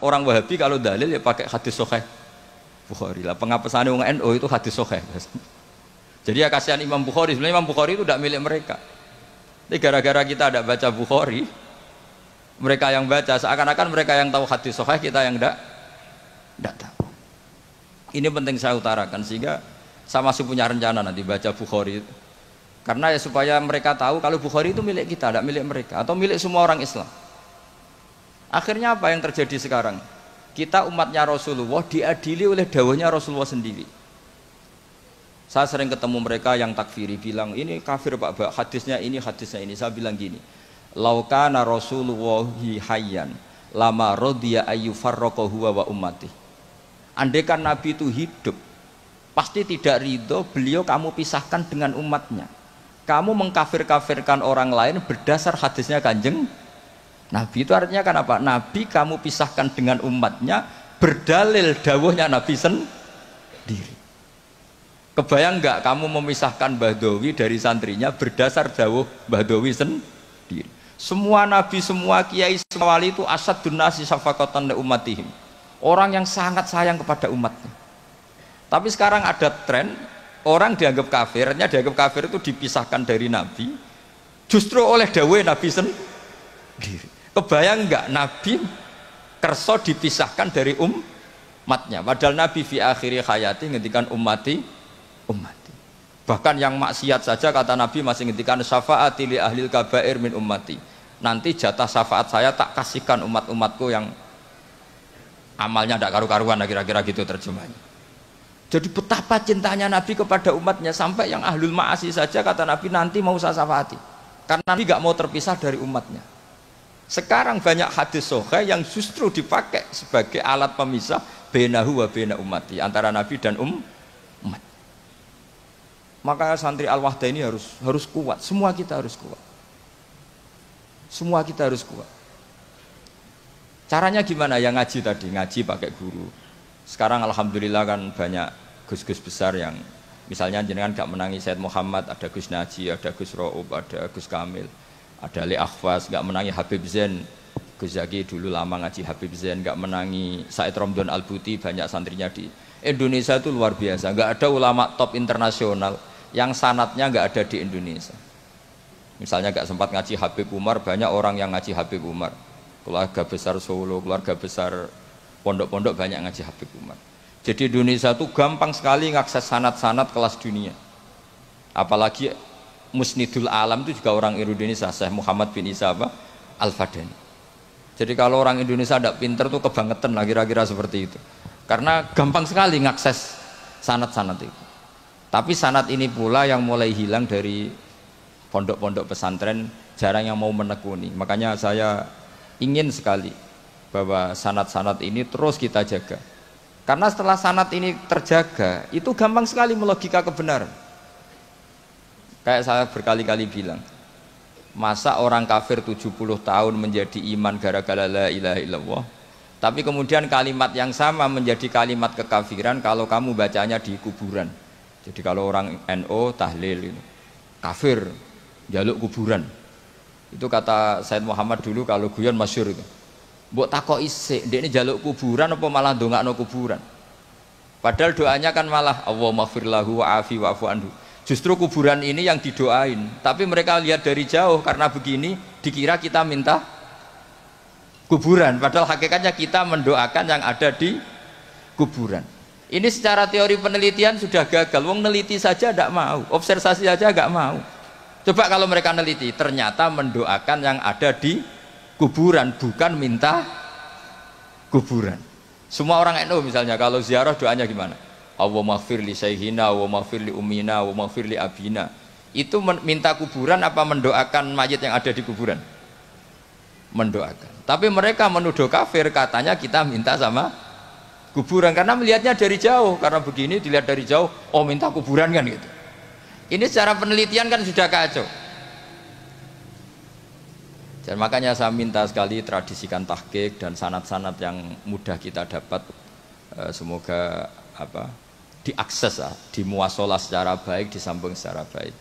Orang Wahabi kalau dalil ya pakai hadis sahih Bukhari lah. Pengapesannya orang NU itu hadis sahih. Jadi ya kasihan Imam Bukhari. Sebenarnya Imam Bukhari itu tidak milik mereka. Tapi gara-gara kita tidak baca Bukhari, mereka yang baca seakan-akan mereka yang tahu hadis sahih, kita yang tidak tahu. Ini penting saya utarakan sehingga saya masih punya rencana nanti baca Bukhari. Karena ya supaya mereka tahu kalau Bukhari itu milik kita, tidak milik mereka atau milik semua orang Islam. Akhirnya apa yang terjadi sekarang? Kita umatnya Rasulullah diadili oleh dawahnya Rasulullah sendiri. Saya sering ketemu mereka yang takfiri bilang ini kafir Pak, hadisnya ini. Saya bilang gini, laukana Rasulullahi hayyan lama rodiya ayyufarraqa huwa wa ummati. Andaikan Nabi itu hidup, pasti tidak ridho beliau kamu pisahkan dengan umatnya. Kamu mengkafir-kafirkan orang lain berdasar hadisnya Kanjeng Nabi, itu artinya kan apa? Nabi kamu pisahkan dengan umatnya berdalil dawuhnya Nabi sendiri. Kebayang nggak kamu memisahkan Bahdawi dari santrinya berdasar dawuh Bahdawi sendiri? Semua nabi, semua kiai, semua wali itu asadun nasi syafaqatan li ummatihim. Orang yang sangat sayang kepada umatnya. Tapi sekarang ada tren orang dianggap kafir, artinya dianggap kafir itu dipisahkan dari nabi justru oleh dawuh Nabi sendiri. Kebayang nggak Nabi kerso dipisahkan dari umatnya, padahal Nabi fi akhiri hayati ngendikan ummati. Bahkan yang maksiat saja kata Nabi masih ngendikan syafaati li ahlil kabair min ummati. Nanti jatah syafaat saya tak kasihkan umat-umatku yang amalnya tidak karu-karuan, kira-kira gitu terjemahnya. Jadi betapa cintanya Nabi kepada umatnya sampai yang ahlul ma'asi saja kata Nabi nanti mau saya syafaati. Karena Nabi nggak mau terpisah dari umatnya. Sekarang banyak hadis sahih yang justru dipakai sebagai alat pemisah bainahu wa baina ummati, antara Nabi dan umat. Maka santri Al-Wahdah ini harus kuat. Semua kita harus kuat. Semua kita harus kuat. Caranya gimana? Yang ngaji tadi, ngaji pakai guru. Sekarang alhamdulillah kan banyak gus-gus besar yang misalnya jenengan gak menangi Said Muhammad, ada Gus Naji, ada Gus Ro'ub, ada Gus Kamil, ada Ali Akhwas, gak menangi Habib Zain. Gus Zaki dulu lama ngaji Habib Zain, gak menangi Said Romdon Al-Buti, banyak santrinya di Indonesia itu luar biasa. Gak ada ulama top internasional yang sanatnya nggak ada di Indonesia. Misalnya nggak sempat ngaji Habib Umar, banyak orang yang ngaji Habib Umar. Keluarga besar Solo, keluarga besar pondok-pondok banyak ngaji Habib Umar. Jadi Indonesia itu gampang sekali ngakses sanat-sanat kelas dunia. Apalagi Musnidul Alam itu juga orang Indonesia, Syekh Muhammad bin Isa Al-Fadani. Jadi kalau orang Indonesia tidak pinter tuh kebangetan lah kira-kira seperti itu. Karena gampang sekali ngakses sanat-sanat itu. Tapi sanad ini pula yang mulai hilang dari pondok-pondok pesantren, jarang yang mau menekuni. Makanya saya ingin sekali bahwa sanad-sanad ini terus kita jaga. Karena setelah sanad ini terjaga, itu gampang sekali melogika kebenaran. Kayak saya berkali-kali bilang, masa orang kafir 70 tahun menjadi iman gara-gara la ilaha illallah, tapi kemudian kalimat yang sama menjadi kalimat kekafiran kalau kamu bacanya di kuburan. Jadi kalau orang NU tahlil itu kafir, jaluk kuburan. Itu kata Said Muhammad dulu kalau guyon masyhur itu. Mbok takoki sik, ndekne jaluk kuburan apa malah ndongakno kuburan. Padahal doanya kan malah Allahumma ighfir lahu wa'afi wa'fu anhu. Justru kuburan ini yang didoain, tapi mereka lihat dari jauh karena begini dikira kita minta kuburan, padahal hakikatnya kita mendoakan yang ada di kuburan. Ini secara teori penelitian sudah gagal. Wong neliti saja tidak mau, observasi saja nggak mau. Coba kalau mereka neliti, ternyata mendoakan yang ada di kuburan, bukan minta kuburan. Semua orang NU misalnya kalau ziarah doanya gimana? Allahumma ighfir li sayhina, Allahumma ighfir li ummina, Allahumma ighfir li abina. Itu minta kuburan apa mendoakan mayit yang ada di kuburan? Mendoakan. Tapi mereka menuduh kafir, katanya kita minta sama kuburan karena melihatnya dari jauh, karena begini dilihat dari jauh, oh minta kuburan kan gitu. Ini secara penelitian kan sudah kacau. Dan makanya saya minta sekali tradisikan tahqiq dan sanad-sanad yang mudah kita dapat, semoga diakses, dimuasalah secara baik, disambung secara baik.